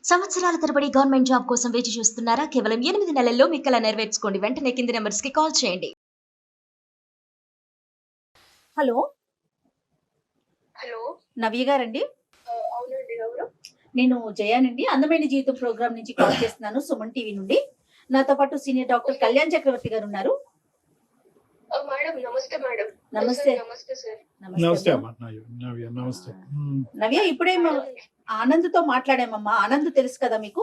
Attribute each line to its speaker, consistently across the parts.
Speaker 1: సంవత్సరాల తరబడి government job కోసం వేచి చూస్తున్నారా? కేవలం 8 నెలల్లో మీ కల నెరవేర్చుకోండి. వెంటనే కింది నంబర్స్‌కి కాల్ చేయండి.
Speaker 2: Hello
Speaker 3: hello.
Speaker 2: నవ్య గారండి?
Speaker 3: అవునండి. ఎవరు?
Speaker 2: నేను జయానండి. అందమైన జీవితం ప్రోగ్రామ్ నుంచి కాల్ చేస్తున్నాను, సుమన్ టీవీ నుండి. నాతో పాటు సీనియర్ డాక్టర్ కళ్యాణ్ చక్రవర్తి గారు ఉన్నారు.
Speaker 3: మేడం నమస్తే మేడం.
Speaker 2: నమస్తే.
Speaker 3: నమస్తే సార్.
Speaker 4: నమస్తే
Speaker 2: అమ్మా.
Speaker 4: అమ్మా నవ్య నమస్తే.
Speaker 2: నవ్య, ఇప్పుడే ఆనంద్తో మాట్లాడామమ్మా. ఆనంద్ తెలుసు కదా మీకు?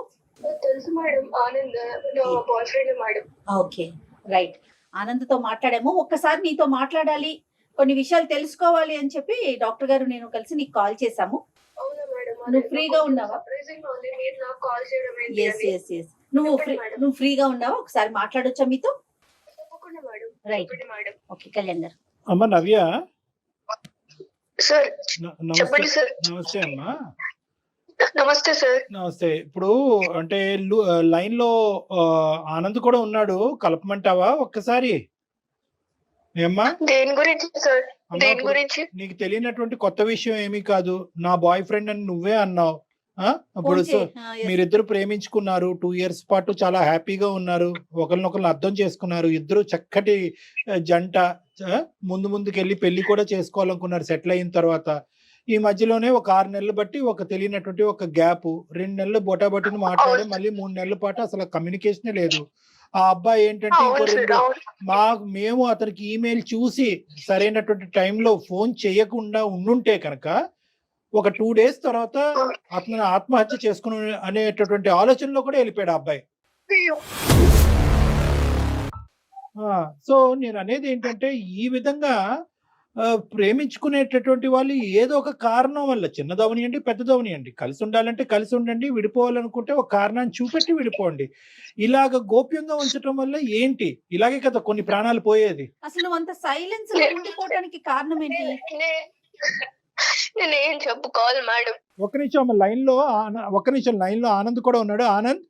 Speaker 3: తెలుసు మేడం. ఆనంద్ నా boy friend madam.
Speaker 2: Okay, right. ఆనంద్తో మాట్లాడాము. ఒక్కసారి నీతో మాట్లాడాలి, కొన్ని విషయాలు తెలుసుకోవాలి అని చెప్పి డాక్టర్ గారు నేను కలిసి నీకు కాల్ చేశాము.
Speaker 3: అవునా మేడం?
Speaker 2: నువ్వు ఫ్రీగా ఉన్నావా?
Speaker 3: సర్ప్రైజింగ్ ఉంది మీరు నాకు కాల్ చేయడం ఏంటి
Speaker 2: ఎస్
Speaker 3: అని.
Speaker 2: ఎస్ ఎస్ నువ్వు ఫ్రీగా ఉన్నావా? ఒకసారి మాట్లాడొచ్చా మీతో?
Speaker 3: తప్పకుండా మేడం.
Speaker 2: రైట్.
Speaker 3: చెప్పండి మేడం.
Speaker 2: ఓకే కళ్యాణ్ గారు.
Speaker 4: అమ్మా నవ్య
Speaker 3: సార్
Speaker 4: నమస్తే.
Speaker 3: చెప్పండి సార్.
Speaker 4: నమస్తే అమ్మా.
Speaker 3: నమస్తే సార్.
Speaker 4: నమస్తే. ఇప్పుడు అంటే లైన్ లో ఆనంద్ కూడా ఉన్నాడు, కలపమంటావా ఒక్కసారి? ఏమ్మా?
Speaker 3: దేని గురించి సార్?
Speaker 4: అమ్మా,
Speaker 3: దేని
Speaker 4: ఇప్పుడు
Speaker 3: గురించి?
Speaker 4: నీకు తెలియనటువంటి కొత్త విషయం ఏమీ కాదు. నా బాయ్ ఫ్రెండ్ అని నువ్వే అన్నావు. ఇప్పుడు మీరిద్దరు ప్రేమించుకున్నారు, 2 years పాటు చాలా హ్యాపీగా ఉన్నారు, ఒకరినొకరు అర్థం చేసుకున్నారు, ఇద్దరు చక్కటి జంట. ముందు ముందుకెళ్ళి పెళ్లి కూడా చేసుకోవాలనుకున్నారు సెటిల్ అయిన తర్వాత. ఈ మధ్యలోనే ఒక 6 నెలలు బట్టి ఒక తెలియనటువంటి ఒక గ్యాప్, 2 నెలలు బొటాబొటిని మాట్లాడే, మళ్ళీ 3 నెలల పాటు అసలు కమ్యూనికేషనే లేదు. ఆ అబ్బాయి ఏంటంటే ఇంకో
Speaker 3: అవును సార్.
Speaker 4: 2
Speaker 3: అవును.
Speaker 4: మేము అతనికి ఈమెయిల్ చూసి సరైనటువంటి టైంలో ఫోన్ చేయకుండా ఉండుంటే కనుక ఒక 2 days తర్వాత అతను ఆత్మహత్య చేసుకుని అనేటటువంటి ఆలోచనలో కూడా వెళ్ళిపోయాడు ఆ అబ్బాయి.
Speaker 3: అయ్యో.
Speaker 4: సో నేను అనేది ఏంటంటే ఈ విధంగా ప్రేమించుకునేటటువంటి వాళ్ళు ఏదో ఒక కారణం వల్ల, చిన్నదవనియండి పెద్దదవనియండి, కలిసి ఉండాలంటే కలిసి ఉండండి, విడిపోవాలనుకుంటే ఒక కారణాన్ని చూపెట్టి విడిపోండి. ఇలాగ గోప్యంగా ఉంచడం వల్ల ఏంటి? ఇలాగే కదా కొన్ని ప్రాణాలు పోయేది.
Speaker 2: అసలు నువ్వు అంత సైలెన్స్ లో ఉండిపోవడానికి కారణం ఏంటి?
Speaker 3: నేను ఏం చెప్పుకోవాలి మేడం?
Speaker 4: ఒక నిమిషం లైన్ లో ఆనంద్ కూడా ఉన్నాడు. ఆనంద్,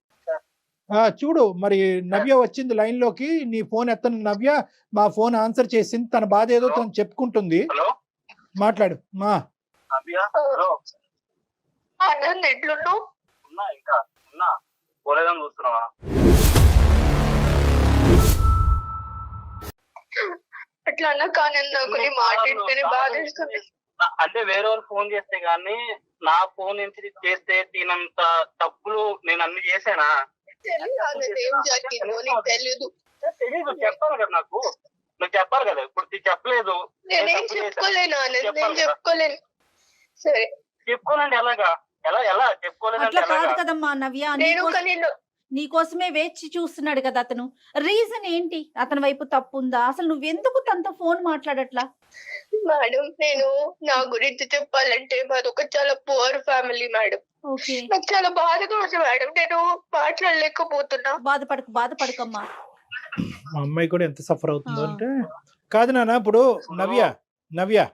Speaker 4: చూడు మరి నవ్య వచ్చింది లైన్ లోకి. నీ ఫోన్ ఎత్తను నవ్య, మా ఫోన్ ఆన్సర్ చేసింది. తన బాధ ఏదో తను చెప్పుకుంటుంది. మాట్లాడు మా.
Speaker 3: ఆనంద్ ఎట్లున్నావు? అట్లా అన్నా కానీ నాకు నీ మాట వింటేనే బాధేస్తుంది.
Speaker 5: అంటే వేరే వాళ్ళు ఫోన్ చేస్తే గానీ నా ఫోన్ నుంచి చేస్తే తినంత తప్పులు నేను అన్ని చేసానా?
Speaker 3: తెలియదు ఆనంద్ ఏం జరిగిందో నీకు తెలీదు.
Speaker 5: తెలీదు, చెప్పాలి కదా నాకు. నువ్వు చెప్పాలి కదా. ఇప్పుడు చెప్పలేదు.
Speaker 3: నేనేం చెప్పుకోలేను ఆనంద్, నేను చెప్పుకోలేను. సరే
Speaker 5: చెప్పుకోనండి. ఎలాగా? ఎలా చెప్పుకోలేదంటే
Speaker 2: అట్లా కాదు
Speaker 5: ఎలాగా?
Speaker 2: కదమ్మా నవ్య,
Speaker 3: నేను కానీ
Speaker 2: నీకోసమే వేచి చూస్తున్నాడు కదా అతను. రీజన్ ఏంటి? అతని వైపు తప్పు ఉందా? అసలు నువ్వెందుకు తనతో ఫోన్ మాట్లాడట్లా?
Speaker 3: మేడం నేను నా గురించి చెప్పాలంటే మాది ఒక చాలా పువర్ ఫ్యామిలీ మేడం.
Speaker 2: ఓకే,
Speaker 3: నాకు చాలా బాధగా ఉంది మేడం. నేను మాట్లాడలేకపోతున్నా.
Speaker 2: బాధపడకమ్మా.
Speaker 4: మా అమ్మాయి కూడా ఎంత సఫర్ అవుతుందో అంటే. కాదు నాన్న, ఇప్పుడు నవ్య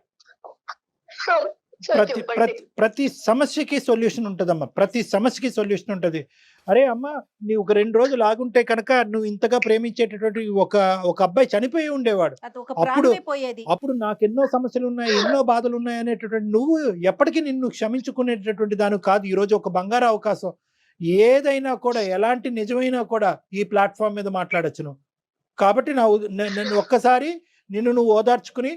Speaker 3: సార్
Speaker 4: ప్రతి
Speaker 3: చెప్పండి.
Speaker 4: ప్రతి ప్రతి సమస్యకి సొల్యూషన్ ఉంటదమ్మా. ప్రతి సమస్యకి సొల్యూషన్ ఉంటది. అరే అమ్మా, నీ ఒక 2 రోజులు ఆగుంటే కనుక నువ్వు ఇంతగా ప్రేమించేటటువంటి ఒక అబ్బాయి చనిపోయి ఉండేవాడు.
Speaker 2: అది ఒక ప్రాణమే పోయేది.
Speaker 4: అప్పుడు నాకు ఎన్నో సమస్యలు ఉన్నాయి, ఎన్నో బాధలు ఉన్నాయి అనేటటువంటి నువ్వు ఎప్పటికీ నిన్ను క్షమించుకునేటటువంటి దాని కాదు. ఈ రోజు ఒక బంగారు అవకాశం. ఏదైనా కూడా, ఎలాంటి నిజమైనా కూడా ఈ ప్లాట్ఫామ్ మీద మాట్లాడొచ్చును. కాబట్టి నన్ను ఒక్కసారి నువ్వు ఓదార్చుకుని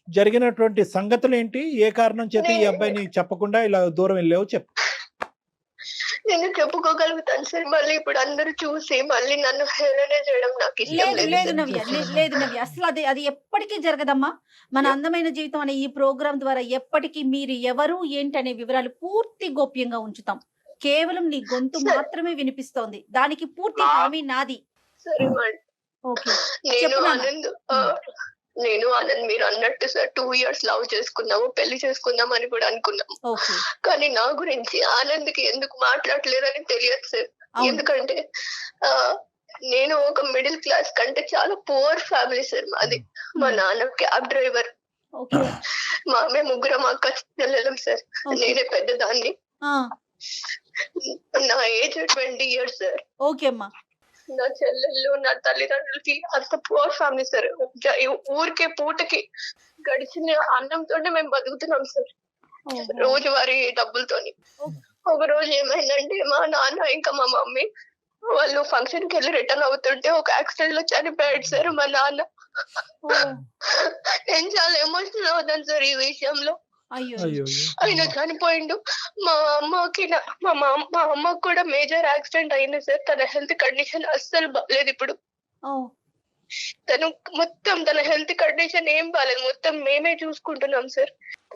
Speaker 4: జరిగినటువంటి సంగతులు ఏంటి, ఏ కారణం చేత ఈ అబ్బాయిని చెప్పకుండా ఇలా దూరం వెళ్ళావు చెప్పు.
Speaker 3: నేను చెప్పుకోగలుగుతాను సార్. మళ్ళీ ఇప్పుడు అందరూ చూసి మళ్ళీ నన్ను హేళన చేయడం నాకు ఇష్టం
Speaker 2: లేదు
Speaker 3: లేదు.
Speaker 2: నవ్య, అసలు అది ఎప్పటికీ జరగదమ్మా. మన అందమైన జీవితం అనే ఈ ప్రోగ్రాం ద్వారా ఎప్పటికీ మీరు ఎవరు ఏంటి అనే వివరాలు పూర్తి గోప్యంగా ఉంచుతాం. కేవలం నీ గొంతు మాత్రమే వినిపిస్తోంది. దానికి పూర్తి హామీ నాది.
Speaker 3: సరే మేడం.
Speaker 2: ఓకే,
Speaker 3: నేను ఆనంద్ మీరు అన్నట్టు సార్ 2 years లవ్ చేసుకున్నాము, పెళ్లి చేసుకుందాం అని కూడా అనుకున్నాము.
Speaker 2: ఓకే.
Speaker 3: కానీ నా గురించి ఆనంద్కి ఎందుకు మాట్లాడలేరని తెలియదు సార్. ఎందుకంటే నేను ఒక మిడిల్ క్లాస్ కంటే చాలా పువర్ ఫ్యామిలీ సార్ మాది. మా నాన్న క్యాబ్ డ్రైవర్. మేము ముగ్గురం అక్క చెల్లెలం సార్. నేనే పెద్దదాన్ని. నా ఏజ్ 20 years సార్.
Speaker 2: ఓకే అమ్మా.
Speaker 3: నా చెల్లెళ్ళు, నా తల్లిదండ్రులకి అంత పువర్ ఫ్యామిలీ సార్. ఊరికే పూటకి గడిచిన అన్నంతోనే మేము బతుకుతున్నాం సార్, రోజువారీ డబ్బులతోని. ఒక రోజు ఏమైందంటే మా నాన్న ఇంకా మా మమ్మీ వాళ్ళు ఫంక్షన్ కి వెళ్ళి రిటర్న్ అవుతుంటే ఒక యాక్సిడెంట్ లో చనిపోయాడు సార్ మా నాన్న.
Speaker 2: ఓ
Speaker 3: నేను చాలా ఎమోషనల్ అవుతాను సార్ ఈ విషయంలో.
Speaker 2: అయ్యో
Speaker 4: అయ్యో
Speaker 3: ఆయన చనిపోయిండు. మా అమ్మకి కూడా మేజర్ యాక్సిడెంట్ అయింది సార్. తన హెల్త్ కండిషన్ అస్సలు బాగాలేదు ఇప్పుడు.
Speaker 2: ఓ
Speaker 3: తను మొత్తం తన హెల్త్ కండిషన్ ఏం బాగాలేదు, మొత్తం మేమే చూసుకుంటున్నాం సార్.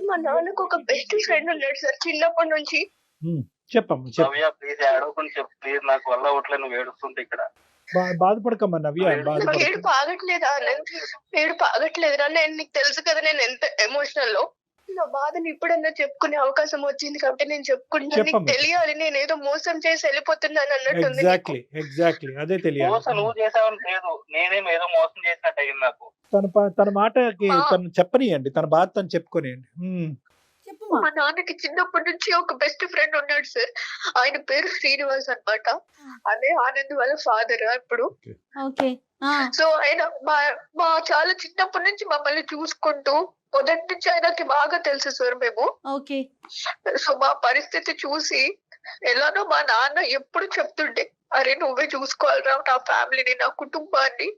Speaker 3: మా నాన్నకు ఒక బెస్ట్ ఫ్రెండ్ ఉన్నాడు సార్ చిన్నప్పటి నుంచి.
Speaker 4: చెప్పమ్మా చెప్పు.
Speaker 5: నవ్య ప్లీజ్ ఏడవకుండా చెప్పు ప్లీజ్, నాకు వల్ల అవట్లేదు నువ్వు ఏడుస్తుంటే ఇక్కడ.
Speaker 4: బాధపడకమ్మా నవ్య,
Speaker 3: నాకు
Speaker 4: బాధపడక.
Speaker 3: ఏడుపు ఆగట్లేదా ఏడుపు ఆగట్లేదురా. నేను నీకు తెలుసు కదా నేను ఎంత ఎమోషనల్ లో. నా బాధని ఇప్పుడన్నా చెప్పుకునే అవకాశం వచ్చింది కాబట్టి నేను చెప్పుకుంటాను. నీకు
Speaker 4: చెప్పమ్మా.
Speaker 3: తెలియాలి నేను ఏదో మోసం చేసి వెళ్ళిపోతున్నాను అన్నట్టుంది నీకు.
Speaker 4: ఎగ్జాక్ట్లీ అదే తెలియాలి.
Speaker 5: మోసం నువ్వు చేసావని లేదు, నేనేం ఏదో మోసం చేసినట్టు అయింది నాకు.
Speaker 4: తన మాటకి తను చెప్పనియండి, తన బాధ తను చెప్పుకోనియండి.
Speaker 2: చెప్పుమా.
Speaker 3: మా నాన్నకి చిన్నప్పటి నుంచి ఒక బెస్ట్ ఫ్రెండ్ ఉన్నాడు సార్. ఆయన పేరు శ్రీనివాస్ అన్నమాట. అదే ఆనంద్ వాళ్ళ ఫాదర్ ఇప్పుడు.
Speaker 2: ఓకే
Speaker 3: సో ఆయన మా చాలా చిన్నప్పటి నుంచి మమ్మల్ని చూసుకుంటూ మొదటి నుంచి ఆయనకి బాగా తెలుసు సార్ మేము.
Speaker 2: ఓకే
Speaker 3: సో మా పరిస్థితి చూసి ఎలానో మా నాన్న ఎప్పుడు చెప్తుండే, అరే నువ్వే చూసుకోవాలరా నా ఫ్యామిలీని, నా కుటుంబాన్ని,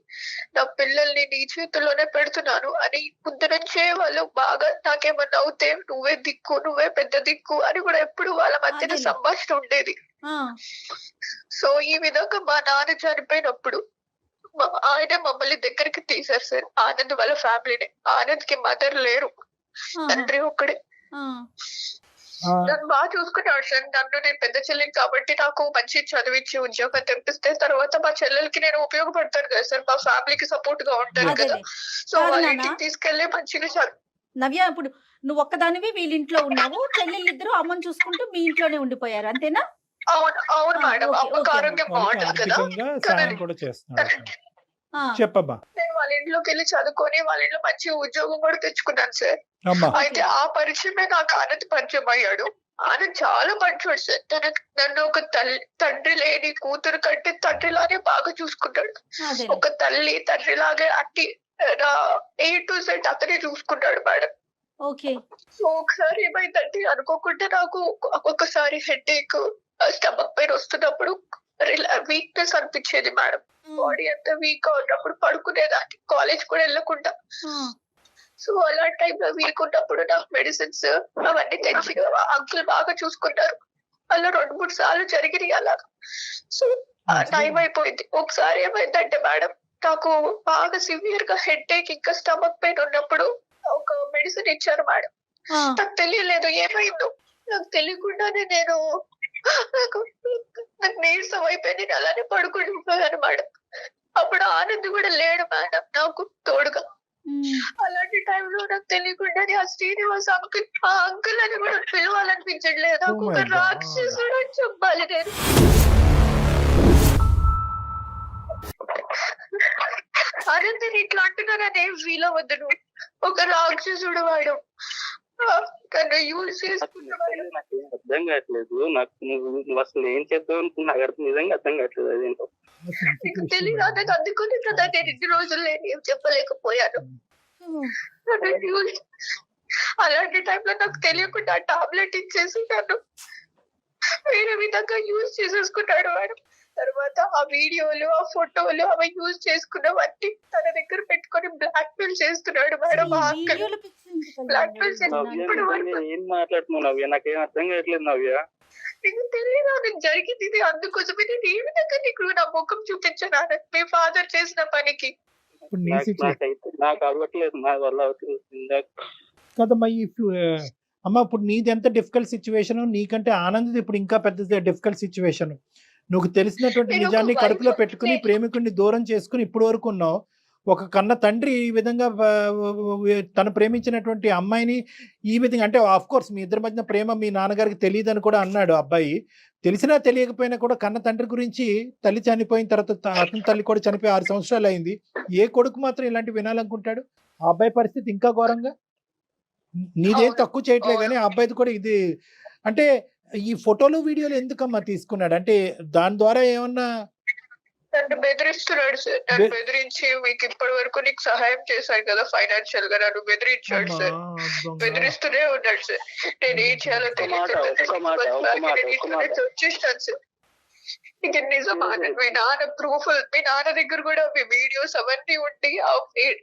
Speaker 3: నా పిల్లల్ని నీ చేతుల్లోనే పెడుతున్నాను అని. ముందు నుంచే వాళ్ళు బాగా నాకేమన్నా అవుతే నువ్వే దిక్కు, నువ్వే పెద్ద దిక్కు అని కూడా ఎప్పుడు వాళ్ళ మధ్యన
Speaker 2: అదేలే.
Speaker 3: సంభాషణ ఉండేది. సో ఈ విధంగా మా నాన్న చనిపోయినప్పుడు ఆయన మమ్మల్ని దగ్గరికి తీశారు సార్. ఆనంద్ వాళ్ళ ఫ్యామిలీని. ఆనంద్ కి మదర్ లేరు, తండ్రి ఒక్కడే. నన్ను బాగా చూసుకున్నాడు సార్. నన్ను నేను పెద్ద చెల్లిని కాబట్టి నాకు మంచి చదివించి ఉద్యోగం తెప్పిస్తే తర్వాత మా చెల్లెలకి నేను ఉపయోగపడతాను కదా సార్. మా ఫ్యామిలీకి సపోర్ట్ గా ఉంటాను కదా.
Speaker 2: అదేలే.
Speaker 3: సో
Speaker 2: కాదు
Speaker 3: వాళ్ళ
Speaker 2: నాన్న.
Speaker 3: ఇంటికి తీసుకెళ్లి మంచిగా
Speaker 2: నవ్య, ఇప్పుడు నువ్వు ఒక్కదానివి వీళ్ళింట్లో ఉన్నావు, చెల్లెళ్ళిద్దరు అమ్మని చూసుకుంటూ మీ ఇంట్లోనే ఉండిపోయారు అంతేనా?
Speaker 3: అవును మేడం.
Speaker 2: ఓకే,
Speaker 3: అమ్మకి
Speaker 2: ఓకే.
Speaker 3: ఆరోగ్యం బాగుంటుంది కదా.
Speaker 4: ఆర్థికంగా సాయం కూడా చేస్తున్నాడు. చెప్పమ్మా.
Speaker 3: నేను వాళ్ళ ఇంట్లోకి వెళ్ళి చదువుకొని వాళ్ళ ఇంట్లో మంచి ఉద్యోగం కూడా తెచ్చుకున్నాను సార్.
Speaker 4: అమ్మా
Speaker 3: అయితే ఆ పరిచయమే నాకు ఆనంద్ పరిచయం అయ్యాడు. ఆనంద్ చాలా మంచోడు సార్. నన్ను ఒక తండ్రి లేని కూతురు కంటే తండ్రిలానే బాగా చూసుకుంటాడు.
Speaker 2: అదే
Speaker 3: ఒక తల్లి తండ్రి లాగే అట్టి A to Z అతనే చూసుకుంటాడు మేడం.
Speaker 2: ఓకే
Speaker 3: సో ఒకసారి ఏమైందంటే అనుకోకుండా నాకు ఒక్కొక్కసారి హెడేక్, స్టమక్ పెయిన్ వస్తున్నప్పుడు వీక్నెస్ అనిపించేది మేడం. బాడీ అంతా వీక్ గా ఉన్నప్పుడు పడుకునేదాన్ని, కాలేజ్ కూడా వెళ్ళకుండా. సో అలాంటి టైంలో వీక్ ఉన్నప్పుడు నాకు మెడిసిన్స్ అవన్నీ తెచ్చి అంకుల్ బాగా చూసుకున్నారు. అలా 2-3 సార్లు జరిగినాయి అలాగా. సో టైం అయిపోయింది. ఒకసారి ఏమైందంటే మేడం నాకు బాగా సివియర్ గా హెడేక్ ఇంకా స్టమక్ పెయిన్ ఉన్నప్పుడు ఒక మెడిసిన్ ఇచ్చారు మేడం. నాకు తెలియలేదు ఏమైందో. నాకు తెలియకుండానే నాకు నీరసం అయిపోయింది. నేను అలానే పడుకుండిపోయాను మేడం. అప్పుడు ఆనంద్ కూడా లేడు మేడం నాకు తోడుగా. అలాంటి టైంలో నాకు తెలియకుండానే ఆ శ్రీనివాస్ అంకుల్, ఆ అంకుల్ అని కూడా పిలవాలనిపించట్లేదు. నాకు ఒక రాక్షసుడు అని చెప్పాలి నేను. ఆనంద్ ఇట్లా అంటున్నానని ఏం ఫీల్ అవ్వద్దు నువ్వు. ఒక రాక్షసుడు వాడు. తను యూజ్ చేసుకున్నవాడు.
Speaker 5: నాకు అర్థం కావట్లేదు. నాకు నువ్వు అసలు ఏం చేద్దాం అనుకున్నా నాకు నిజంగా అర్థం కావట్లేదు. అదేంటో
Speaker 3: నీకు తెలియదు. నాకు అందుకుని కదా నేను ఇన్ని రోజులు నేను ఏం చెప్పలేకపోయాను. అలాంటి టైంలో నాకు తెలియకుండా టాబ్లెట్ ఇచ్చేసి నన్ను వేరే విధంగా యూజ్ చేసేసుకున్నాడు వాడు. తర్వాత ఆ వీడియోలు, ఆ ఫోటోలు అవి యూజ్ చేసుకున్నవన్నీ తన దగ్గర పెట్టుకొని బ్లాక్ మెయిల్ చేస్తున్నాడు మేడం. ఆ అంకుల్ బ్లాక్ మెయిల్ చేస్తున్నప్పుడు
Speaker 5: ఏం మాట్లాడుతున్నావు నవ్య? నాకేం అర్థం కావట్లేదు నవ్య.
Speaker 3: నీకు తెలియదు నాకు జరిగింది ఇది. అందుకోసమే నేను ఏ విధంగా నీకు నా ముఖం చూపించాను మీ ఫాదర్ చేసిన పనికి.
Speaker 5: నాకు అవ్వట్లేదు, నా వల్ల అవుతుంది
Speaker 4: కదమ్మా. అమ్మ ఇప్పుడు నీది ఎంత డిఫికల్ట్ సిచ్యువేషన్, నీకంటే ఆనంద్ ఇప్పుడు ఇంకా పెద్ద డిఫికల్ట్ సిచ్యువేషన్. నువ్వు తెలిసినటువంటి నిజాన్ని కడుపులో పెట్టుకుని ప్రేమికుడిని దూరం చేసుకుని ఇప్పుడు వరకు ఉన్నావు. ఒక కన్న తండ్రి ఈ విధంగా తను ప్రేమించినటువంటి అమ్మాయిని ఈ విధంగా, అంటే ఆఫ్ కోర్స్ మీ ఇద్దరి మధ్యన ప్రేమ మీ నాన్నగారికి తెలియదని కూడా అన్నాడు అబ్బాయి. తెలిసినా తెలియకపోయినా కూడా కన్న తండ్రి గురించి, తల్లి చనిపోయిన తర్వాత అతని తల్లి కూడా చనిపోయి 6 సంవత్సరాలు అయింది. ఏ కొడుకు మాత్రం ఇలాంటి వినాలనుకుంటాడు? ఆ అబ్బాయి పరిస్థితి ఇంకా ఘోరంగా. నీదేం తక్కువ చేయట్లే కానీ ఆ అబ్బాయిది కూడా ఇది. అంటే ఈ ఫోటోలు వీడియోలు ఎందుకమ్మా తీసుకున్నాడు? అంటే దాని ద్వారా ఏమన్నా
Speaker 3: నన్ను బెదిరిస్తున్నాడు సార్. నన్ను బెదిరించి మీకు ఇప్పటి వరకు నీకు సహాయం చేశాను కదా ఫైనాన్షియల్ గా, నన్ను బెదిరించాడు సార్. బెదిరిస్తూనే ఉన్నాడు సార్. నేను ఏం చేయాలో తెలియదు వచ్చేసాను సార్. ఇక నిజమా మీ నాన్న ప్రూఫ్, మీ నాన్న దగ్గర కూడా మీ వీడియోస్ అవన్నీ ఉండి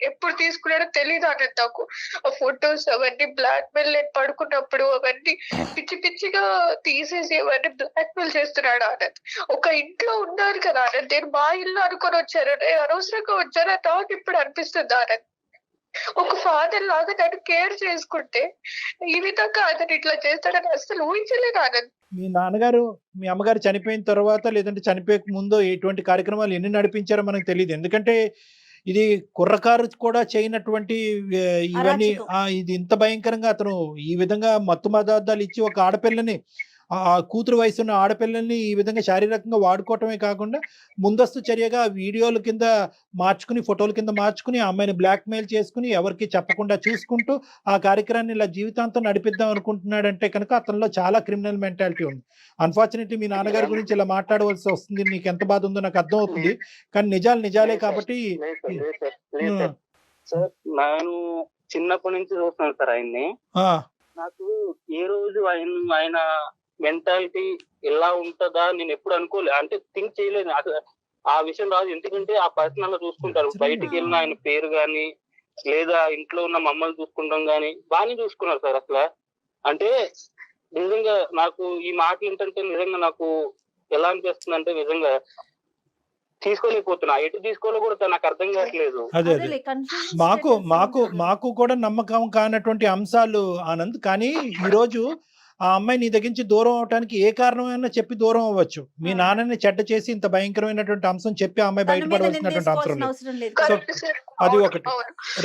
Speaker 3: ఎప్పుడు తీసుకున్నాడో తెలియదు ఆనంద్ నాకు. ఆ ఫొటోస్ అవన్నీ బ్లాక్ మెయిల్, నేను పడుకున్నప్పుడు అవన్నీ పిచ్చి పిచ్చిగా తీసేసి అవన్నీ బ్లాక్ మెయిల్ చేస్తున్నాడు ఆనంద్. ఒక ఇంట్లో ఉన్నారు కదా ఆనంద్, నేను మా ఇల్లు అనుకొని వచ్చారు, అనవసరంగా వచ్చారా నాకు ఇప్పుడు అనిపిస్తుంది ఆనంద్. ఒక ఫాదర్ లాగా నన్ను కేర్ చేసుకుంటే ఈ విధంగా అతను ఇట్లా చేస్తాడని అసలు ఊహించలేదు ఆనంద్.
Speaker 4: మీ నాన్నగారు మీ అమ్మగారు చనిపోయిన తర్వాత లేదంటే చనిపోయక ముందు ఎటువంటి కార్యక్రమాలు ఎన్ని నడిపించారో మనకు తెలియదు. ఎందుకంటే ఇది కుర్రకారు కూడా చేయనటువంటి ఇవన్నీ ఇది ఇంత భయంకరంగా అతను ఈ విధంగా మత్తు పదార్థాలు ఇచ్చి ఒక ఆడపిల్లని, ఆ కూతురు వయసున్న ఆడపిల్లల్ని ఈ విధంగా శారీరకంగా వాడుకోవటమే కాకుండా ముందస్తు చర్యగా వీడియోల కింద మార్చుకుని, ఫోటోల కింద మార్చుకుని ఆ అమ్మాయిని బ్లాక్ మెయిల్ చేసుకుని ఎవరికి చెప్పకుండా చూసుకుంటూ ఆ కార్యక్రమాన్ని ఇలా జీవితాంతం నడిపిద్దాం అనుకుంటున్నాడంటే కనుక అతనిలో చాలా క్రిమినల్ మెంటాలిటీ ఉంది. అన్ఫార్చునేట్లీ మీ నాన్నగారి గురించి ఇలా మాట్లాడవలసి వస్తుంది. నీకు ఎంత బాధ ఉందో నాకు అర్థం అవుతుంది, కానీ నిజాలు నిజాలే కాబట్టి.
Speaker 5: సార్ నేను చిన్నప్పటి నుంచి చూస్తున్నాను సార్ ఆయన్ని. నాకు ఏ రోజు ఆయన మెంటాలిటీ ఎలా ఉంటుందా నేను ఎప్పుడు అనుకోలేదు, అంటే థింక్ చేయలేదు. అసలు ఆ విషయం రాదు, ఎందుకంటే ఆ పర్సన్ అలా చూసుకుంటారు. బయటికి వెళ్ళిన ఆయన పేరు గాని లేదా ఇంట్లో ఉన్న మమ్మల్ని చూసుకుంటాం గాని బాగానే చూసుకున్నారు సార్. అసలు అంటే నిజంగా నాకు ఈ మాటలు ఏంటంటే నిజంగా నాకు ఎలా అనిపిస్తుంది అంటే నిజంగా తీసుకోలేకపోతున్నా, ఎటు తీసుకోవాలో కూడా నాకు అర్థం కావట్లేదు.
Speaker 4: అదే అదే మాకు మాకు మాకు కూడా నమ్మకం కానటువంటి అంశాలు ఆనంద్. కానీ ఈ రోజు ఆ అమ్మాయి నీ దగ్గర నుంచి దూరం అవడానికి ఏ కారణమైనా చెప్పి దూరం అవ్వచ్చు. మీ నాన్నని చెడ్డ చేసి ఇంత భయంకరమైనటువంటి అంశం చెప్పి ఆ అమ్మాయి బయటపడవలసినటువంటి అవసరం లేదు. సో అది ఒకటి.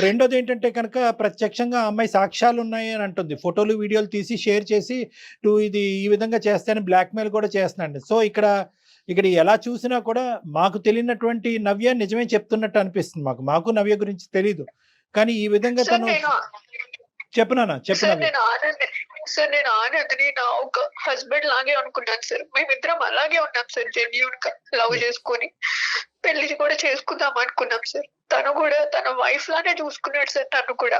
Speaker 4: రెండోది ఏంటంటే కనుక ప్రత్యక్షంగా ఆ అమ్మాయి సాక్ష్యాలు ఉన్నాయి అని అంటుంది, ఫోటోలు వీడియోలు తీసి షేర్ చేసి ఇది ఈ విధంగా చేస్తానని బ్లాక్ మెయిల్ కూడా చేస్తున్నాండి. సో ఇక్కడ ఎలా చూసినా కూడా మాకు తెలియనటువంటి నవ్య నిజమే చెప్తున్నట్టు అనిపిస్తుంది. మాకు నవ్య గురించి తెలీదు, కానీ ఈ విధంగా తను చెప్పనా
Speaker 3: సార్ నేను ఆనంద్ని నా ఒక హస్బెండ్ లాగే అనుకున్నాను సార్. మేమిద్దరం అలాగే ఉన్నాం సార్, జెన్యూన్ గా లవ్ చేసుకుని పెళ్లి కూడా చేసుకుందాం అనుకున్నాం సార్. తను కూడా తన వైఫ్ లానే చూసుకున్నాడు సార్ నన్ను కూడా.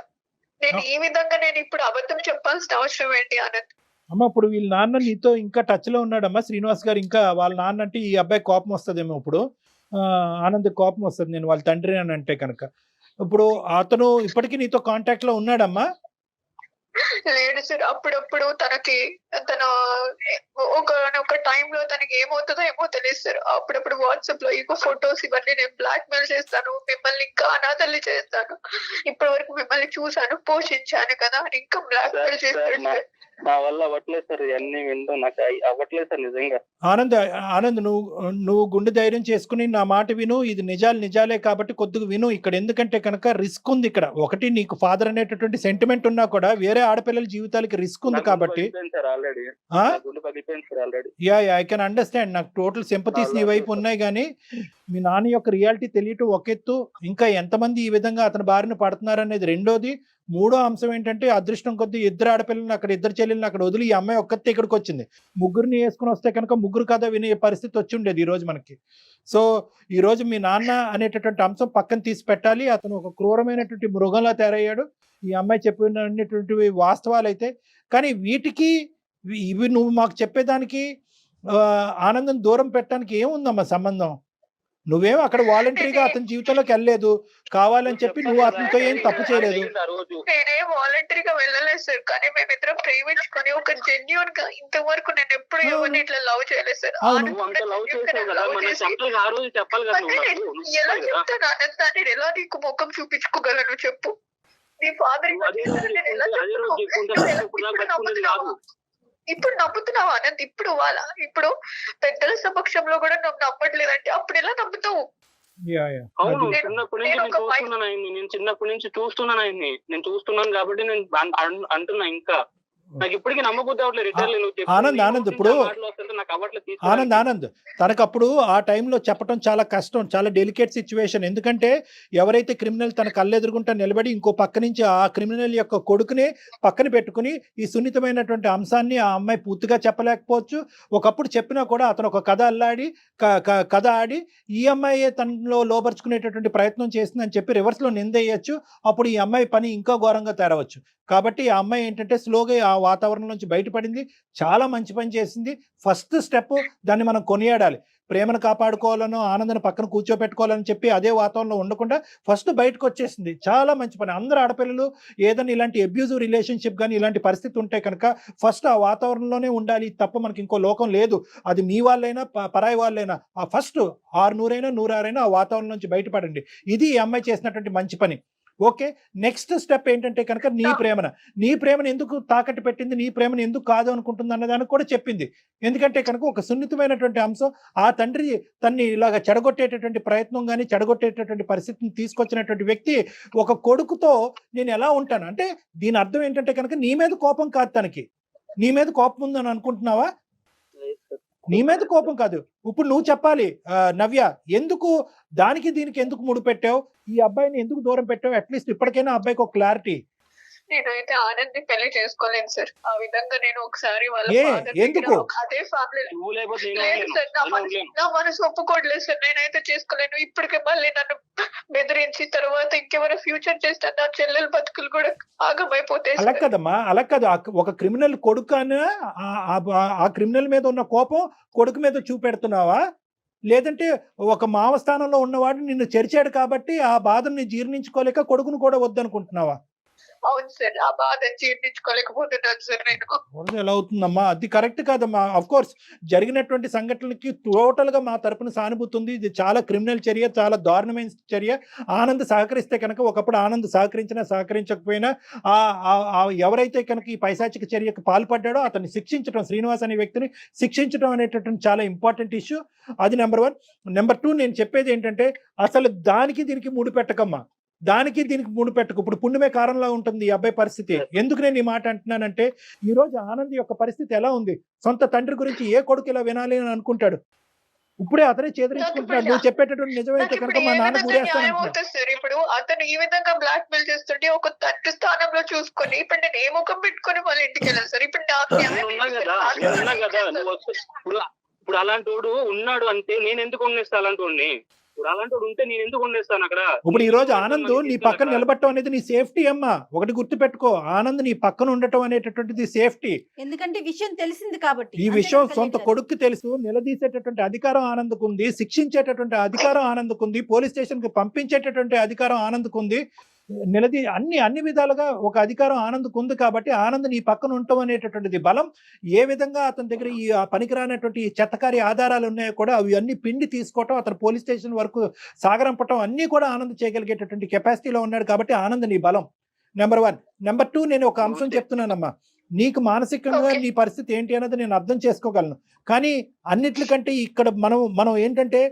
Speaker 3: నేను ఈ విధంగా నేను ఇప్పుడు అబద్ధం చెప్పాల్సిన అవసరం ఏంటి ఆనంద్?
Speaker 4: అమ్మ ఇప్పుడు వీళ్ళ నాన్న నీతో ఇంకా టచ్ లో ఉన్నాడమ్మా శ్రీనివాస్ గారు? ఇంకా వాళ్ళ నాన్న అంటే ఈ అబ్బాయి కోపం వస్తుందేమో ఇప్పుడు, ఆనంద్ కోపం వస్తుంది నేను వాళ్ళ తండ్రి అని అంటే కనుక. ఇప్పుడు అతను ఇప్పటికీ నీతో కాంటాక్ట్ లో ఉన్నాడమ్మా?
Speaker 3: లేడు సార్. అప్పుడప్పుడు తనకి తన ఒక టైంలో తనకి ఏమవుతుందో ఏమో తెలియదు సార్. అప్పుడప్పుడు వాట్సాప్ లో ఇంకో ఫొటోస్ ఇవన్నీ నేను బ్లాక్ మెయిల్ చేస్తాను, మిమ్మల్ని ఇంకా అనాథల్ని చేస్తాను, ఇప్పటి వరకు మిమ్మల్ని చూసాను పోషించాను కదా అని ఇంకా బ్లాక్ మెయిల్ చేస్తాడు.
Speaker 5: నా వల్ల అవ్వట్లేదు సార్, ఇవన్నీ వింటూ నాకు అవ్వట్లేదు సార్ నిజంగా.
Speaker 4: ఆనంద్ నువ్వు గుండె ధైర్యం చేసుకుని నా మాట విను. ఇది నిజాలే కాబట్టి కొద్దిగా విను ఇక్కడ. ఎందుకంటే కనుక రిస్క్ ఉంది ఇక్కడ. ఒకటి, నీకు ఫాదర్ అనేటటువంటి సెంటిమెంట్ ఉన్నా కూడా వేరే ఆడపిల్లల జీవితాలకి రిస్క్ ఉంది కాబట్టి. I can understand. నాకు టోటల్ సింపతీస్ నీ వైపు ఉన్నాయి, కానీ మీ నాన్న యొక్క రియాలిటీ తెలియటం ఒక ఎత్తు, ఇంకా ఎంతమంది ఈ విధంగా అతని బారిన పడుతున్నారు అనేది రెండోది. మూడో అంశం ఏంటంటే అదృష్టం కొద్ది ఇద్దరు ఆడపిల్లలను అక్కడ, ఇద్దరు చెల్లెలను అక్కడ వదిలి ఈ అమ్మాయి ఒక్కతే ఇక్కడికి వచ్చింది. ముగ్గురిని వేసుకుని వస్తే కనుక ముగ్గురు కథ వినే పరిస్థితి వచ్చి ఉండేది ఈ రోజు మనకి. సో ఈ రోజు మీ నాన్న అనేటటువంటి అంశం పక్కన తీసి పెట్టాలి. అతను ఒక క్రూరమైనటువంటి మృగంలా తయారయ్యాడు. ఈ అమ్మాయి చెప్పినటువంటివి వాస్తవాలు అయితే, కానీ వీటికి ఇవి నువ్వు మాకు చెప్పేదానికి ఆనందం దూరం పెట్టడానికి ఏముందమ్మా సంబంధం? నువ్వేం అక్కడ వాలంటరీగా అతని జీవితంలోకి వెళ్ళలేదు, కావాలని చెప్పి నువ్వు అతనితో ఏం తప్పు చేయలేదు.
Speaker 3: నేనేం వాలంటరీగా వెళ్ళలేదు సార్, కానీ మేమిద్దరం ప్రేమించుకొని ఒక జెన్యూన్ గా ఇంతవరకు నేను ఎప్పుడు ఎవరిని ఇట్లా లవ్ చేయలేదు సార్. ఎలా చెప్తాను ఆనందాన్ని, నేను ఎలా నీకు ముఖం చూపించుకోగలను చెప్పు? నీ ఫాదర్ ఇప్పుడు నమ్ముతున్నావా అనంత్? ఇప్పుడు పెద్దల సమక్షంలో కూడా నువ్వు నమ్మట్లేదంటే అప్పుడు ఎలా నమ్ముతావు?
Speaker 5: అవును, చిన్నప్పటి నుంచి నేను చూస్తున్నాను ఆయన్ని, నేను చిన్నప్పటి నుంచి చూస్తున్నాను ఆయన్ని, నేను చూస్తున్నాను కాబట్టి నేను అంటున్నా ఇంకా. నాకు ఇప్పటికీ నమ్మబుద్ధి అవ్వట్లేదు. రిటర్న్ నువ్వు చెప్పు,
Speaker 4: ఆనంద్,
Speaker 5: నీ
Speaker 4: ఆనంద్,
Speaker 5: నోటి
Speaker 4: ఇప్పుడు
Speaker 5: నుంచి ఆ మాటలు వస్తుంటే నాకు అవ్వట్లేదు తీసుకోవడానికి.
Speaker 4: ఆనంద్ తనకప్పుడు ఆ టైంలో చెప్పడం చాలా కష్టం, చాలా డెలికేట్ సిచ్యువేషన్. ఎందుకంటే ఎవరైతే క్రిమినల్ తన కళ్ళెదురుగుంటా నిలబడి ఇంకో పక్క నుంచి ఆ క్రిమినల్ యొక్క కొడుకుని పక్కన పెట్టుకుని ఈ సున్నితమైనటువంటి అంశాన్ని ఆ అమ్మాయి పూర్తిగా చెప్పలేకపోవచ్చు. ఒకప్పుడు చెప్పినా కూడా అతను ఒక కథ అల్లాడి కథ ఆడి ఈ అమ్మాయి తనలో లోపరుచుకునేటటువంటి ప్రయత్నం చేసిందని చెప్పి రివర్స్లో నిందేయచ్చు. అప్పుడు ఈ అమ్మాయి పని ఇంకా ఘోరంగా తేరవచ్చు. కాబట్టి ఆ అమ్మాయి ఏంటంటే స్లోగా ఆ వాతావరణం నుంచి బయటపడింది, చాలా మంచి పని చేసింది. ఫస్ట్ స్టెప్ దాన్ని మనం కొనియాడాలి. ప్రేమను కాపాడుకోవాలనో ఆనందను పక్కన కూర్చోపెట్టుకోవాలని చెప్పి అదే వాతావరణంలో ఉండకుండా ఫస్ట్ బయటకు వచ్చేసింది, చాలా మంచి పని. అందరు ఆడపిల్లలు ఏదైనా ఇలాంటి అబ్యూజివ్ రిలేషన్షిప్ కానీ ఇలాంటి పరిస్థితి ఉంటే కనుక ఫస్ట్ ఆ వాతావరణంలోనే ఉండాలి తప్ప మనకి ఇంకో లోకం లేదు. అది మీ వాళ్ళైనా పరాయి వాళ్ళైనా ఆ ఫస్ట్ 600 106 ఆ వాతావరణం నుంచి బయటపడండి. ఇది ఈ అమ్మాయి చేసినటువంటి మంచి పని. ఓకే, నెక్స్ట్ స్టెప్ ఏంటంటే కనుక నీ ప్రేమను ఎందుకు తాకట్టు పెట్టింది, నీ ప్రేమను ఎందుకు కాదు అనుకుంటుంది అన్నదానికి కూడా చెప్పింది. ఎందుకంటే కనుక ఒక సున్నితమైనటువంటి అంశం, ఆ తండ్రి తన్ని ఇలాగ చెడగొట్టేటటువంటి ప్రయత్నం కానీ చెడగొట్టేటటువంటి పరిస్థితిని తీసుకొచ్చినటువంటి వ్యక్తి ఒక కొడుకుతో నేను ఎలా ఉంటాను అంటే దీని అర్థం ఏంటంటే కనుక నీ మీద కోపం కాదు, తనకి నీ మీద కోపం ఉందని అనుకుంటున్నావా? నీ మీద కోపం కాదు. ఇప్పుడు నువ్వు చెప్పాలి నవ్య, ఎందుకు దానికి దీనికి ఎందుకు ముడిపెట్టావు, ఈ అబ్బాయిని ఎందుకు దూరం పెట్టావు? అట్లీస్ట్ ఇప్పటికైనా అబ్బాయికి ఒక క్లారిటీ.
Speaker 3: నేనైతే ఆనంద్ పెళ్లి చేసుకోలేను సార్. ఆ విధంగా నేను ఒకసారి వాళ్ళ
Speaker 4: ఎందుకు
Speaker 3: అదే ఫ్యామిలీ
Speaker 5: నువ్వు లేకపోతే నేను
Speaker 3: లేదు సార్, నా మనసు ఒప్పుకోవట్లేదు సార్. నేనైతే చేసుకోలేను. ఇప్పటికే మళ్ళీ నన్ను బెదిరించి తర్వాత ఇంకెవరో ఫ్యూచర్ చేస్తే నా చెల్లెల బతుకులు కూడా ఆగమైపోతాయి.
Speaker 4: అలా కదమ్మా, అలా కాదు. ఒక క్రిమినల్ కొడుకు అని ఆ క్రిమినల్ మీద ఉన్న కోపం కొడుకు మీద చూపెడుతున్నావా? లేదంటే ఒక మావ స్థానంలో ఉన్నవాడు నిన్ను చెరిచాడు కాబట్టి ఆ బాధని జీర్ణించుకోలేక కొడుకును కూడా వద్దనుకుంటున్నావా?
Speaker 3: అవును సార్, ఆ బాధ జీర్ణించుకోలేకపోతున్నాను సార్ నేను.
Speaker 4: ఎలా అవుతుందమ్మా? అది కరెక్ట్ కాదమ్మా. అఫ్ కోర్స్ జరిగినటువంటి సంఘటనలకి టోటల్ గా మా తరపున సానుభూతి ఉంది. ఇది చాలా క్రిమినల్ చర్య, చాలా దారుణమైన చర్య. ఆనంద్ సహకరిస్తే కనుక, ఒకప్పుడు ఆనంద్ సహకరించినా సహకరించకపోయినా ఎవరైతే కనుక ఈ పైశాచిక చర్యకు పాల్పడ్డాడో అతన్ని శిక్షించడం, శ్రీనివాస్ అనే వ్యక్తిని శిక్షించడం అనేటటువంటి చాలా ఇంపార్టెంట్ ఇష్యూ. అది నెంబర్ 1. నెంబర్ 2, నేను చెప్పేది ఏంటంటే అసలు దానికి దీనికి ముడిపెట్టకమ్మా, దానికి దీనికి ముడిపెట్టకు. ఇప్పుడు పుణ్యమే కారణంలా ఉంటుంది ఈ అబ్బాయి పరిస్థితి. ఎందుకు నేను ఈ మాట అంటున్నానంటే ఈ రోజు ఆనంద్ యొక్క పరిస్థితి ఎలా ఉంది? సొంత తండ్రి గురించి ఏ కొడుకు ఇలా వినాలి అని అనుకుంటాడు? ఇప్పుడే అతనే చేదరించుకుంటున్నాడు. నువ్వు చెప్పేటటువంటి నిజమైతే కనుక మా నాన్న
Speaker 3: గురేస్తాను సార్. ఇప్పుడు అతను ఈ విధంగా బ్లాక్ మెయిల్ చేస్తుంటే ఒక తండ్రి స్థానంలో చూసుకొని ఇప్పుడు నేను ఏ ముఖం పెట్టుకొని వాళ్ళ ఇంటికి వెళ్ళాను సార్. ఇప్పుడు
Speaker 5: ఇప్పుడు అలాంటి వాడు ఉన్నాడు అంటే నేను ఎందుకు ఉండేస్తా? అలాంటి వాడిని అలాంటి వాడు ఉంటే నేను ఎందుకు ఉండేస్తాను అక్కడ?
Speaker 4: ఇప్పుడు ఈ రోజు ఆనంద్ నీ పక్కన నిలబడటం అనేది నీ సేఫ్టీ అమ్మా. ఒకటి గుర్తు పెట్టుకో, ఆనంద్ నీ పక్కన ఉండటం అనేటటువంటిది సేఫ్టీ.
Speaker 2: ఎందుకంటే విషయం తెలిసింది కాబట్టి.
Speaker 4: ఈ విషయం సొంత కొడుకు తెలుసు, నిలదీసేటటువంటి అధికారం ఆనంద్కు ఉంది, శిక్షించేటటువంటి అధికారం ఆనంద్కు ఉంది, పోలీస్ స్టేషన్ కి పంపించేటటువంటి అధికారం ఆనంద్కు ఉంది, అన్ని విధాలుగా ఒక అధికారం ఆనంద్కు ఉంది. కాబట్టి ఆనంద్ నీ పక్కన ఉండటం అనేటటువంటిది బలం. ఏ విధంగా అతని దగ్గర ఈ పనికిరానటువంటి చెత్తకారి ఆధారాలు ఉన్నాయో కూడా అవి అన్ని పిండి తీసుకోవటం, అతను పోలీస్ స్టేషన్ వరకు సాగరంపటం అన్ని కూడా ఆనంద్ చేయగలిగేటటువంటి కెపాసిటీలో ఉన్నాడు. కాబట్టి ఆనంద్ నీ బలం నెంబర్ 1. నెంబర్ 2, నేను ఒక అంశం చెప్తున్నానమ్మా. నీకు మానసికంగా నీ పరిస్థితి ఏంటి అన్నది నేను అర్థం చేసుకోగలను. కానీ అన్నిట్లకంటే ఇక్కడ మనం ఏంటంటే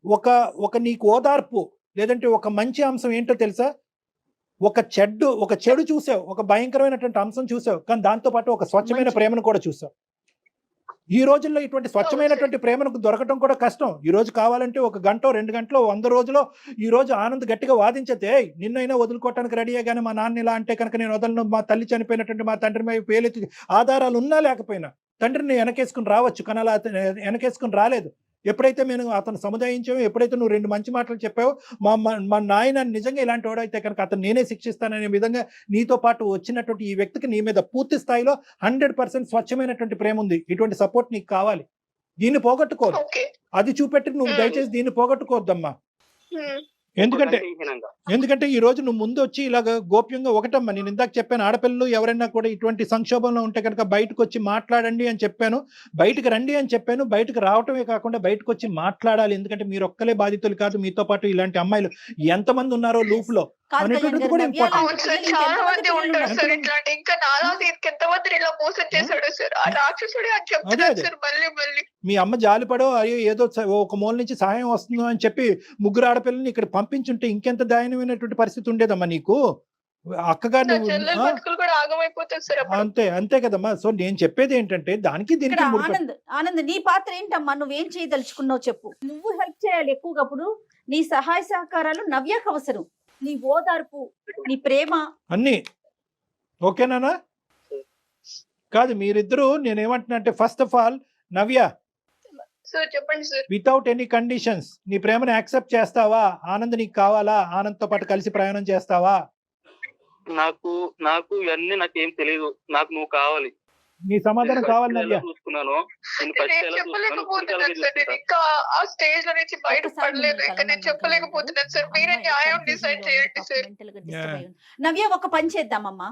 Speaker 4: ఒక నీకు ఓదార్పు లేదంటే ఒక మంచి అంశం ఏంటో తెలుసా? ఒక చెడు చూసావు, ఒక భయంకరమైనటువంటి అంశం చూసావు, కానీ దాంతో పాటు ఒక స్వచ్ఛమైన ప్రేమను కూడా చూసావు. ఈ రోజుల్లో ఇటువంటి స్వచ్ఛమైనటువంటి ప్రేమను దొరకటం కూడా కష్టం. ఈ రోజు కావాలంటే 1 గంట 2 గంటలో 100 రోజులో ఈ రోజు ఆనంద్ గట్టిగా వాదించతే నిన్నైనా వదులుకోవటానికి రెడీ కానీ మా నాన్న ఇలా అంటే కనుక నేను వదలను, మా తల్లి చనిపోయినటువంటి మా తండ్రి మీద పేలెత్తి ఆధారాలు ఉన్నా లేకపోయినా తండ్రిని వెనకేసుకుని రావచ్చు. కానీ అలా వెనకేసుకుని రాలేదు. ఎప్పుడైతే నేను అతను సముదాయించావో, ఎప్పుడైతే నువ్వు 2 మంచి మాటలు చెప్పావో, మా నాయన నిజంగా ఇలాంటి వాడైతే కనుక అతను నేనే శిక్షిస్తాననే విధంగా నీతో పాటు వచ్చినటువంటి ఈ వ్యక్తికి నీ మీద పూర్తి స్థాయిలో 100% స్వచ్ఛమైనటువంటి ప్రేమ ఉంది. ఇటువంటి సపోర్ట్ నీకు కావాలి. దీన్ని పోగొట్టుకోదు. అది చూపెట్టి నువ్వు దయచేసి దీన్ని పోగొట్టుకోవద్దమ్మా. ఎందుకంటే ఈ రోజు నువ్వు ముందు వచ్చి ఇలాగ గోప్యంగా ఒకటమ్మా, నేను ఇందాక చెప్పాను, ఆడపిల్లలు ఎవరైనా కూడా ఇటువంటి సంక్షోభంలో ఉంటే కనుక బయటకు వచ్చి మాట్లాడండి అని చెప్పాను, బయటకు రండి అని చెప్పాను. బయటకు రావటమే కాకుండా బయటకు వచ్చి మాట్లాడాలి. ఎందుకంటే మీరు ఒక్కలే బాధితులు కాదు, మీతో పాటు ఇలాంటి అమ్మాయిలు ఎంతమంది ఉన్నారో లూప్ లో అనేటువంటిది కూడా ఇంపార్టెంట్. మీ అమ్మ జాలిపడో అయ్యో ఏదో ఒక మూల నుంచి సహాయం వస్తుందో అని చెప్పి 3 ఆడపిల్లల్ని ఇక్కడ పంపించుంటే ఇంకెంత దయనీయమైనటువంటి పరిస్థితి ఉండేదమ్మా నీకు. అక్కగా
Speaker 3: నా
Speaker 4: నువ్వు
Speaker 3: చెల్లెల బతుకులు కూడా ఆగమైపోతుంది సార్ అప్పుడు.
Speaker 4: అంతే కదమ్మా. సో నేను చెప్పేది ఏంటంటే దానికి
Speaker 2: ఇక్కడ
Speaker 4: దీనికి ముడిపెట్ట-
Speaker 2: ఆనంద్ నీ పాత్ర ఏంటమ్మా? నువ్వేం చేయదలుచుకున్నావు చెప్పు. నువ్వు హెల్ప్ చేయాలి ఎక్కువగా. అప్పుడు నీ సహాయ సహకారాలు నవ్యకు అవసరం. నీ ఓదార్పు, నీ ప్రేమ.
Speaker 4: అన్ని ఓకేనా? కాదు మీరిద్దరు నేనేమంటున్నా అంటే first of all Navya,
Speaker 3: sir చెప్పండి సార్.
Speaker 4: వితౌట్ ఎనీ కండిషన్స్ నీ ప్రేమను యాక్సెప్ట్ చేస్తావా? ఆనంద్ నీకు కావాలా? ఆనంద్తో పాటు కలిసి ప్రయాణం చేస్తావా?
Speaker 5: నాకు ఇవన్నీ నాకేం తెలియదు. నాకు నువ్వు కావాలి.
Speaker 4: నీ సమాధానం కావాలి నవ్య.
Speaker 5: చూసుకున్నాను
Speaker 3: నేను చెప్పలేకపోతున్నాను సార్. నేను ఇంకా ఆ స్టేజ్ లో నుంచి బయట పడలేదు. ఇంకా నేను చెప్పలేకపోతున్నాను సార్. మీరే న్యాయం డిసైడ్ చేయండి సార్.
Speaker 2: నవ్య, ఒక పని చేద్దామమ్మా.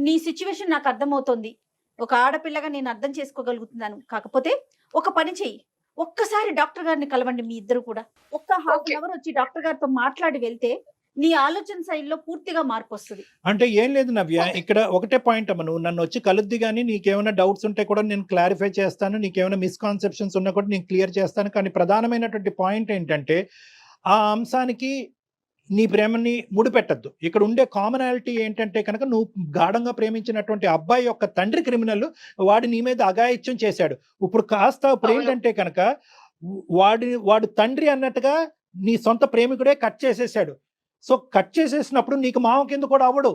Speaker 2: నీ సిచ్యువేషన్ నాకు అర్థమవుతోంది. ఒక ఆడపిల్లగా నేను అర్థం చేసుకోగలుగుతున్నాను. కాకపోతే ఒక పని చెయ్యి, ఒక్కసారి డాక్టర్ గారిని కలవండి. మీ ఇద్దరు కూడా ఒక్క హాఫ్ అన్ అవర్ వచ్చి డాక్టర్ గారితో మాట్లాడి వెళ్తే నీ ఆలోచన శైలిలో పూర్తిగా మార్పు వస్తుంది.
Speaker 4: అంటే ఏం లేదు నవ్య, ఇక్కడ ఒకటే పాయింట్ అమ్మ, నువ్వు నన్ను వచ్చి కలుద్ది కానీ నీకేమైనా డౌట్స్ ఉంటే కూడా నేను క్లారిఫై చేస్తాను. నీకేమైనా మిస్కాన్సెప్షన్స్ ఉన్నా కూడా నేను క్లియర్ చేస్తాను. కానీ ప్రధానమైనటువంటి పాయింట్ ఏంటంటే ఆ అంశానికి నీ ప్రేమని ముడిపెట్టద్దు. ఇక్కడ ఉండే కామనాలిటీ ఏంటంటే కనుక నువ్వు గాఢంగా ప్రేమించినటువంటి అబ్బాయి యొక్క తండ్రి క్రిమినల్, వాడు నీ మీద అఘాయిత్యం చేశాడు. ఇప్పుడు ఇప్పుడు ఏంటంటే కనుక వాడు తండ్రి అన్నట్టుగా నీ సొంత ప్రేమికుడే కట్ చేసేసాడు. సో కట్ చేసేసినప్పుడు నీకు మామ కింద కూడా అవ్వడు.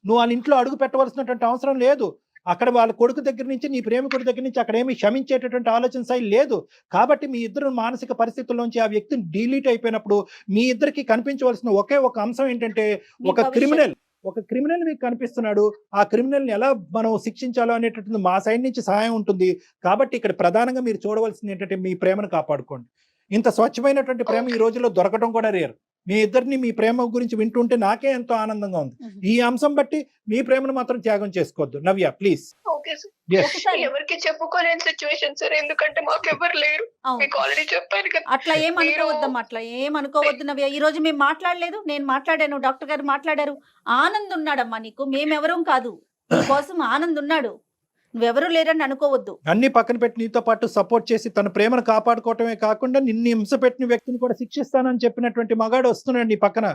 Speaker 4: నువ్వు వాళ్ళ ఇంట్లో అడుగు పెట్టవలసినటువంటి అవసరం లేదు. అక్కడ వాళ్ళ కొడుకు దగ్గర నుంచి నీ ప్రేమికుడి దగ్గర నుంచి అక్కడ ఏమి క్షమించేటటువంటి ఆలోచన శైలి లేదు. కాబట్టి మీ ఇద్దరు మానసిక పరిస్థితుల్లోంచి ఆ వ్యక్తి డిలీట్ అయిపోయినప్పుడు మీ ఇద్దరికి కనిపించవలసిన ఒకే ఒక అంశం ఏంటంటే ఒక క్రిమినల్ మీకు కనిపిస్తున్నాడు. ఆ క్రిమినల్ ని ఎలా మనం శిక్షించాలో అనేటటువంటి మా సైడ్ నుంచి సహాయం ఉంటుంది. కాబట్టి ఇక్కడ ప్రధానంగా మీరు చూడవలసింది ఏంటంటే మీ ప్రేమను కాపాడుకోండి. ఇంత స్వచ్ఛమైనటువంటి ప్రేమ ఈ రోజుల్లో దొరకడం కూడా రేర్. మీ ఇద్దరిని మీ ప్రేమ గురించి వింటుంటే నాకే ఎంతో ఆనందంగా ఉంది. ఈ అంశం బట్టి మీ ప్రేమను మాత్రం త్యాగం చేసుకోవద్దు నవ్య, ప్లీజ్.
Speaker 3: Okay sir. ఎవరికి చెప్పుకోలేని సిచ్యువేషన్ సార్. ఎందుకంటే మాకు ఎవరు లేరు. మీకు ఆల్రెడీ చెప్పాను కదా.
Speaker 2: అట్లా ఏమనుకోవద్దమ్మా, అట్లా ఏమనుకోవద్దు నవ్య. ఈ రోజు మేము మాట్లాడలేదు, నేను మాట్లాడాను, డాక్టర్ గారు మాట్లాడారు. ఆనంద్ ఉన్నాడమ్మా నీకు, మేమెవరం కాదు. నీకోసం ఆనంద్ ఉన్నాడు, నువ్వెవరూ లేరని అనుకోవద్దు.
Speaker 4: అన్ని పక్కన పెట్టి నీతో పాటు సపోర్ట్ చేసి తన ప్రేమను కాపాడుకోవటమే కాకుండా నిన్ను హింస పెట్టిన వ్యక్తిని కూడా శిక్షిస్తానని చెప్పినటువంటి మగాడు వస్తున్నాడు నీ పక్కన.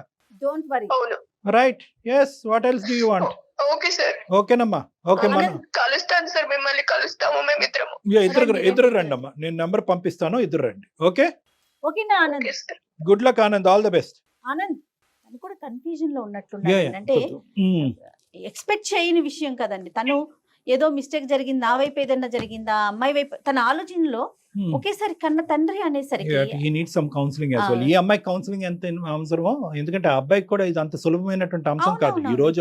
Speaker 2: Don't worry.
Speaker 3: అవును.
Speaker 4: Right. Yes. What else do you want?
Speaker 3: Okay sir.
Speaker 4: ఓకేనమ్మా. ఓకే మనం
Speaker 3: కలుస్తాను సార్. మిమ్మల్ని కలుస్తాము మేమిద్దరము.
Speaker 4: ఇద్దరు రండి అమ్మా. నేను నంబర్ పంపిస్తాను, ఇద్దరు రండి. ఓకే.
Speaker 2: ఓకేనా Anand?
Speaker 4: Good luck Anand. All the best.
Speaker 2: Anand తను కూడా కన్ఫ్యూజన్ లో ఉన్నట్లున్నాడు. అంటే ఎక్స్పెక్ట్ చేయని విషయం కదండి. తను ఏదో మిస్టేక్ జరిగింది, నా వైపు ఏదన్నా జరిగిందా, అమ్మాయి వైపు, తన ఆలోచనలో ఒకేసారి కన్న తండ్రి అనేసరికి
Speaker 4: he needs some counseling as well. ఈ అమ్మాయి కౌన్సిలింగ్ ఎంత అవసరమో, ఎందుకంటే ఆ అబ్బాయికి కూడా ఇది అంత సులభమైనటువంటి అంశం కాదు. ఈ రోజు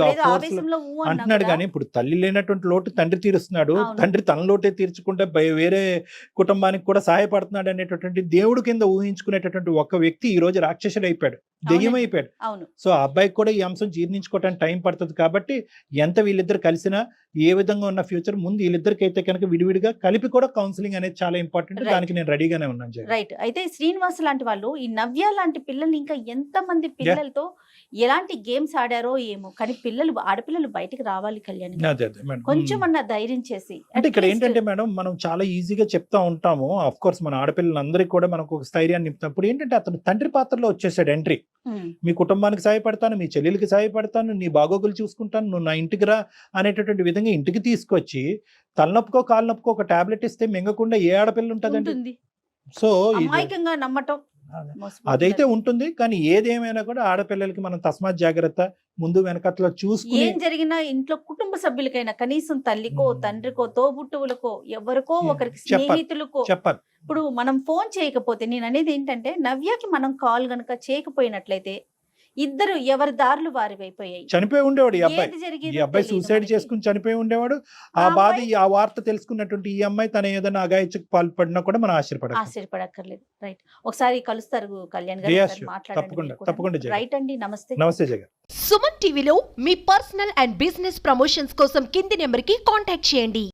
Speaker 4: అంటున్నాడు కానీ ఇప్పుడు తల్లి లేనటువంటి లోటు తండ్రి తీరుస్తున్నాడు. తండ్రి తన లోటే తీర్చుకుంటే వేరే కుటుంబానికి కూడా సహాయపడుతున్నాడు అనేటటువంటి దేవుడు కింద ఊహించుకునేటటువంటి ఒక వ్యక్తి ఈ రోజు రాక్షసుడు అయిపోయాడు, దెయ్యం అయిపోయాడు. సో ఆ అబ్బాయికి కూడా ఈ అంశం జీర్ణించుకోవడానికి టైం పడుతుంది. కాబట్టి ఎంత వీళ్ళిద్దరు కలిసినా ఏ విధంగా ఉన్న ఫ్యూచర్ ముందు వీళ్ళిద్దరికి అయితే కనుక విడివిడిగా కలిపి కూడా కౌన్సిలింగ్ అనేది చాలా ఇంపార్టెంట్. దానికి నేను రెడీగానే ఉన్నాను.
Speaker 2: రైట్. అయితే శ్రీనివాస్ లాంటి వాళ్ళు, ఈ నవ్య లాంటి పిల్లల్ని ఇంకా ఎంత మంది పిల్లలతో ఎలాంటి గేమ్స్ ఆడారో ఏమో, కానీ ఆడపిల్లలు బయటకు రావాలి కళ్యాణ్, కొంచెం అన్న ధైర్యం చేసి.
Speaker 4: అంటే ఇక్కడ ఏంటంటే మేడం, మనం చాలా ఈజీగా చెప్తా ఉంటాము. ఆఫ్ కోర్స్ మన ఆడపిల్లలందరికీ కూడా మనకు ఒక స్థైర్యాన్ని నింపుతాం. ఇప్పుడు ఏంటంటే అతను తండ్రి పాత్రలో వచ్చేసాడు ఎంట్రీ. మీ కుటుంబానికి సహాయపడతాను, మీ చెల్లెలకి సహాయపడతాను, నీ బాగోగులు చూసుకుంటాను, నువ్వు నా ఇంటికి రా అనేటటువంటి విధంగా ఇంటికి తీసుకొచ్చి తలనొప్పుకో కాలు నొప్పుకో ఒక టాబ్లెట్ ఇస్తే మింగకుండా ఏ ఆడపిల్ల ఉంటదండి? సో
Speaker 2: అమాయకంగా నమ్మటం
Speaker 4: అదైతే ఉంటుంది. కానీ ఏదేమైనా కూడా ఆడపిల్లలకి మనం తస్మాత్ జాగ్రత్త, ముందు వెనకట్లో చూసుకుని,
Speaker 2: ఏం జరిగినా ఇంట్లో కుటుంబ సభ్యులకైనా కనీసం తల్లికో తండ్రికో తోబుట్టువులకో ఎవరికో ఒకరికి స్నేహితులకో
Speaker 4: చెప్పాలి.
Speaker 2: ఇప్పుడు మనం ఫోన్ చేయకపోతే, నేను అనేది ఏంటంటే నవ్యకి మనం కాల్ గనక చేయకపోయినట్లయితే ఇద్దరు ఎవరి దారులు వారి అయిపోయాయి.
Speaker 4: చనిపోయి ఉండేవాడు ఈ అబ్బాయి సూసైడ్ చేసుకుని చనిపోయి ఉండేవాడు. ఆ బాధ, ఆ వార్త తెలుసుకున్నటువంటి ఈ అమ్మాయి తన ఏదైనా అగాయత్యకు పాల్పడినా కూడా మనం
Speaker 2: ఆశ్చర్యపడక్కర్లేదు. రైట్. ఒకసారి కలుస్తారు కళ్యాణ్ గారు,
Speaker 4: మాట్లాడండి.
Speaker 2: రైట్ అండి. నమస్తే.
Speaker 4: నమస్తే జగన్.
Speaker 6: సుమన్ టీవీలో మీ పర్సనల్ అండ్ బిజినెస్ ప్రమోషన్స్ కోసం కింది నెంబర్ కి కాంటాక్ట్ చేయండి.